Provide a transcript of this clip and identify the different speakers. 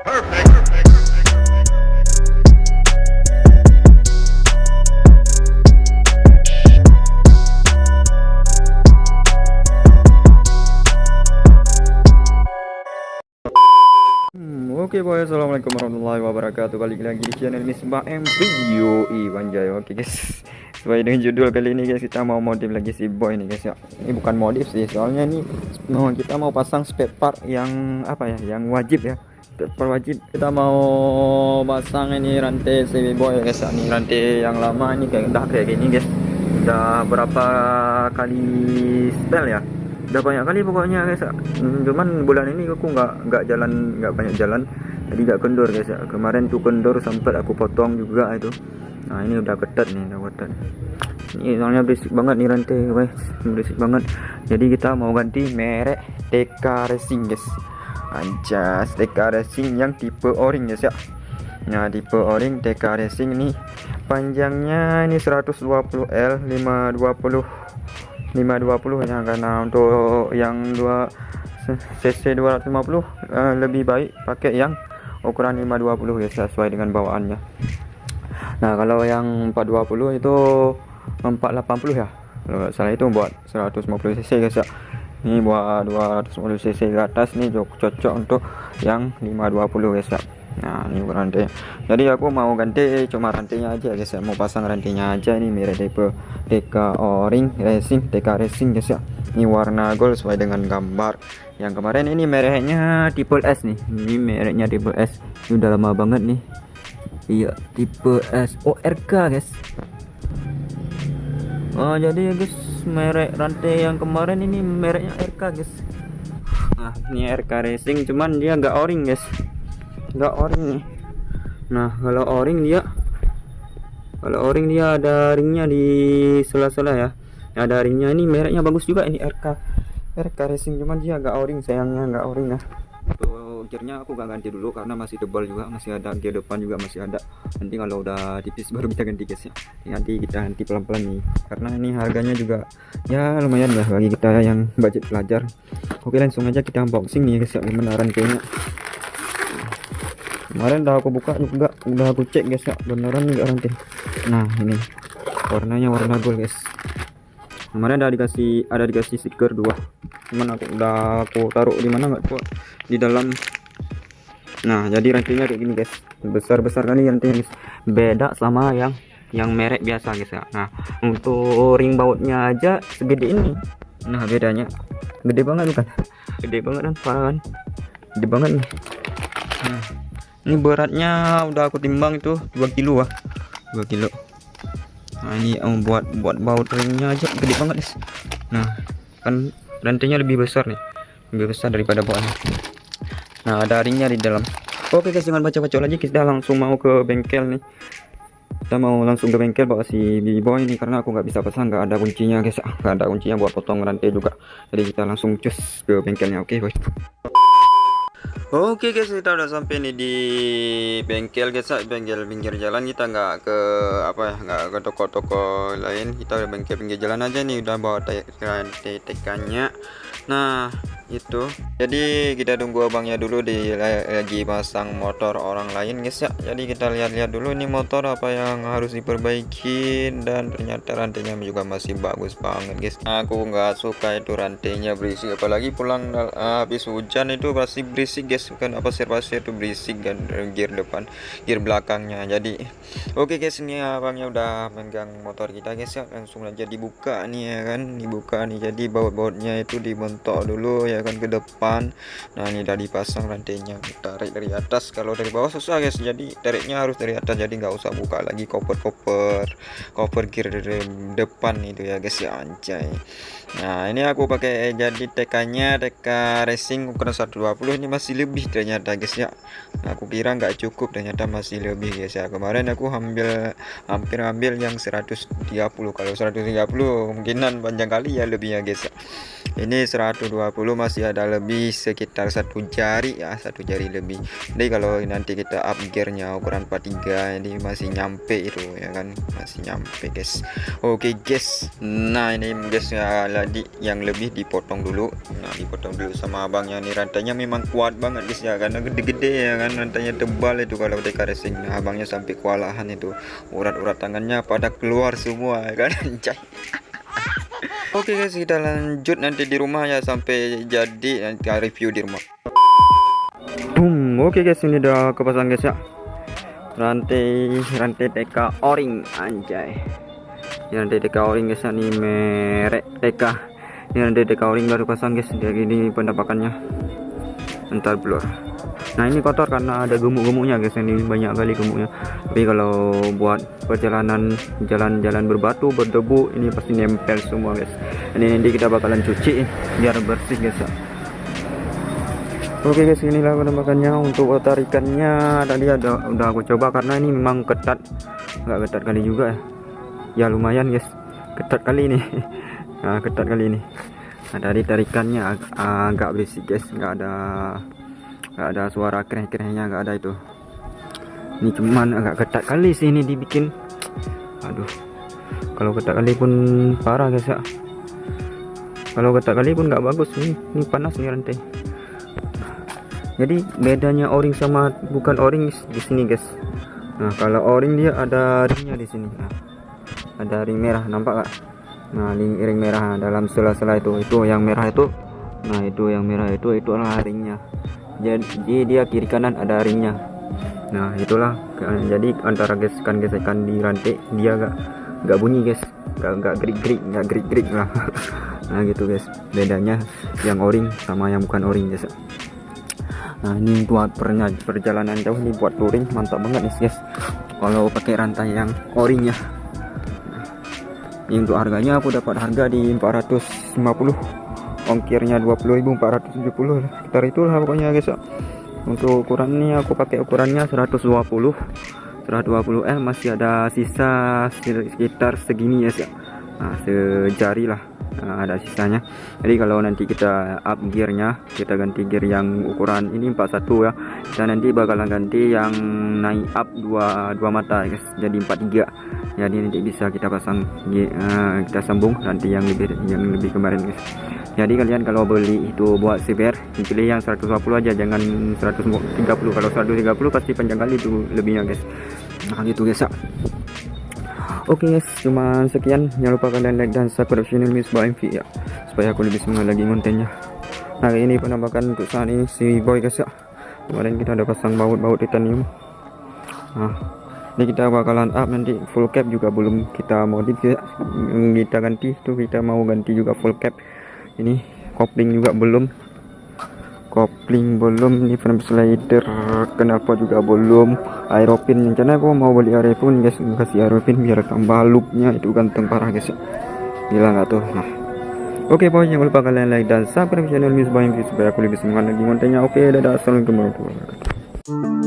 Speaker 1: Oke boy, assalamualaikum warahmatullahi wabarakatuh. Balik lagi di channel Misbah Video Wanjay. Oke guys, sesuai dengan judul kali ini guys, kita mau modif lagi si boy nih guys ya. Ini bukan modif sih, soalnya ini kita mau pasang spare part yang apa ya, yang wajib ya, spare part wajib. Kita mau pasang ini rantai si boy guys ya. Ini rantai yang lama, ini kayak gini guys. Udah berapa kali setel ya, udah banyak kali pokoknya guys ya. Cuman bulan ini aku nggak banyak jalan, jadi nggak kendor guys ya. Kemarin tuh kendor sampai aku potong juga itu. Nah ini udah ketat nih, udah ketat. Ini soalnya berisik banget nih rantai guys, berisik banget. Jadi kita mau ganti merek TK Racing guys. Anjas TK Racing yang tipe O-ring guys ya. Nah tipe O-ring TK Racing ini panjangnya ini 120L 520 ya, karena untuk yang 2 cc 250 lebih baik pakai yang ukuran 520 ya, sesuai dengan bawaannya. Nah kalau yang 420 itu 480 ya, kalau nggak salah itu buat 150 cc guys ya. Ini buat 250 cc ke atas nih cocok untuk yang 520 guys ya. Nah ini rantai, jadi aku mau ganti cuma rantainya aja guys ya, mau pasang rantainya aja. Ini merek tipe TK O-ring Racing, TK Racing guys ya. Ini warna gold sesuai dengan gambar. Yang kemarin ini mereknya tipe S nih, ini mereknya tipe S. Ini udah lama banget nih. Iya tipe S ORK guys. Oh jadi guys, merek rantai yang kemarin ini mereknya RK guys. Nah ini RK Racing, cuman dia nggak O-ring guys, nggak O-ring nih. Nah kalau O-ring dia ada ringnya di sela-sela ya, ada ringnya. Ini mereknya bagus juga ini RK Racing, cuman dia nggak O-ring, sayangnya nggak O-ring ya. Tuh gearnya aku nggak ganti dulu karena masih tebal juga, masih ada gear depan juga masih ada. Nanti kalau udah tipis baru kita ganti guys ya. Nanti kita ganti pelan-pelan nih, karena ini harganya juga ya lumayan ya bagi kita yang budget pelajar. Oke langsung aja kita unboxing nih guys ya, gimana rantainya. Kemarin udah aku buka juga, udah aku cek guys ya, beneran enggak rantai. Nah ini warnanya warna gold guys. Kemarin ada dikasih stiker 2, cuman aku taruh di mana nggak tahu, di dalam. Nah jadi rantainya kayak gini guys, besar kali rantainya guys, beda sama yang merek biasa guys ya. Nah untuk ring bautnya aja segede ini. Nah bedanya gede banget bukan, gede banget kan, parah kan, gede banget nih. Nah ini beratnya udah aku timbang itu 2 kilo ah, 2 kilo. Nah ini buat baut ringnya aja gede banget guys. Nah kan rantainya lebih besar nih, lebih besar daripada bautnya. Nah ada ringnya di dalam. Oke guys, jangan baca-baca lagi, kita langsung mau ke bengkel nih. Kita mau langsung ke bengkel bawa si B-boy ini, karena aku nggak bisa pasang, nggak ada kuncinya guys, nggak ada kuncinya buat potong rantai juga. Jadi kita langsung cus ke bengkelnya. Oke boy. Oke guys, kita udah sampai nih di bengkel guys, bengkel pinggir jalan. Kita nggak ke nggak ke toko-toko lain, kita udah bengkel pinggir jalan aja nih, udah bawa tekannya. Nah itu jadi kita tunggu abangnya dulu, lagi pasang motor orang lain guys ya. Jadi kita lihat-lihat dulu ini motor apa yang harus diperbaiki, dan ternyata rantainya juga masih bagus banget guys. Aku nggak suka itu rantainya berisik, apalagi pulang habis hujan itu pasti berisik guys, kan pasir itu berisik kan, gear depan gear belakangnya. Jadi oke guys, ini abangnya udah megang motor kita guys ya, langsung aja dibuka nih ya kan, dibuka nih. Jadi baut-bautnya itu dibentok dulu ya kan ke depan. Nah ini udah dipasang rantainya, tarik dari atas. Kalau dari bawah susah guys, jadi tariknya harus dari atas, jadi nggak usah buka lagi cover gear dari depan itu ya guys ya, anjay. Nah ini aku pakai jadi TK Racing ukuran 120, ini masih lebih ternyata guys ya. Aku kira nggak cukup, ternyata masih lebih guys ya. Kemarin aku hampir ambil yang 130, kalau 130 kemungkinan panjang kali ya lebih ya guys ya. Ini 120 masih ada lebih sekitar 1 jari ya, 1 jari lebih. Jadi kalau nanti kita up gearnya ukuran 43 ini masih nyampe itu ya kan, masih nyampe guys. Oke guys, nah ini guys ya, lagi yang lebih dipotong dulu. Nah dipotong dulu sama abangnya, nih rantainya memang kuat banget guys ya, karena gede-gede ya kan, rantainya tebal itu kalau DK racing. Nah abangnya sampai kewalahan itu, urat-urat tangannya pada keluar semua ya kan. Anjay. Oke guys, kita lanjut nanti di rumah ya, sampai jadi nanti review di rumah. Oke guys, ini udah kepasang guys ya, rantai TK O-ring, anjay. Ini rantai TK O-ring guys, ini merek TK. Ini rantai TK O-ring baru pasang guys, kayak gini penampakannya. Entar blur. Nah ini kotor karena ada gemuk-gemuknya guys, ini banyak kali gemuknya. Tapi kalau buat perjalanan jalan-jalan berbatu, berdebu, ini pasti nempel semua guys. Ini nanti kita bakalan cuci biar bersih guys ya. Oke guys, inilah penampakannya. Untuk tarikannya tadi udah aku coba, karena ini memang ketat, nggak ketat kali juga ya, lumayan guys, ketat kali ini. Nah ketat kali ini. Nah dari tarikannya agak berisik guys, nggak ada suara kreh-krehnya, nggak ada itu. Ini cuman agak ketat kali sih ini dibikin. Aduh, kalau ketat kali pun parah guys ya, kalau ketat kali pun nggak bagus. Ini panas nih rantai. Jadi bedanya O-ring sama bukan O-ring di sini guys. Nah kalau O-ring dia ada ringnya di sini. Nah, ada ring merah, nampak gak? Nah ring merah dalam sela-sela itu yang merah itu. Nah itu yang merah itu adalah ringnya. Jadi dia kiri kanan ada ringnya. Nah itulah, jadi antara gesekan di rantai dia nggak bunyi guys, nggak gerik lah. Nah gitu guys, bedanya yang O-ring sama yang bukan O-ring guys. Nah ini buat perjalanan jauh, nih buat touring mantap banget nih guys kalau pakai rantai yang O-ring ya. Ini untuk harganya aku dapat harga di 450, ongkirnya 20.470 sekitar itulah pokoknya guys ya. Untuk ukuran ini aku pakai ukurannya 120 L, masih ada sisa sekitar segini ya. Nah sejari lah, nah, ada sisanya. Jadi kalau nanti kita up gearnya, kita ganti gear yang ukuran ini 41 ya, dan nanti bakalan ganti yang naik up dua mata guys, jadi 43. Jadi nanti bisa kita pasang kita sambung nanti yang lebih kemarin guys. Jadi kalian kalau beli itu buat CBR, pilih yang 120 aja, jangan 130. Kalau 130 pasti panjang kali itu lebihnya guys. Nah gitu guys ya. Oke guys, cuman sekian. Jangan lupa kalian like dan subscribe channel Misbah MV ya, supaya aku lebih semangat lagi kontennya. Nah ini penampakan untuk saat ini si Boy guys ya. Kemarin kita udah pasang baut titanium. Nah ini kita bakalan up nanti full cap juga belum kita modif ya. Kita ganti tuh, kita mau ganti juga full cap. Ini kopling juga belum, ini frame slider knalpot juga belum, aeropin rencana aku mau beli aeropin guys, kasih aeropin biar tambah loopnya itu ganteng parah guys ya, gila nggak tuh. Nah oke pokoknya jangan lupa kalian like dan subscribe channel Misbah MV supaya aku lebih semangat lagi kontennya. Oke dadah, assalamualaikum warahmatullahi wabarakatuh.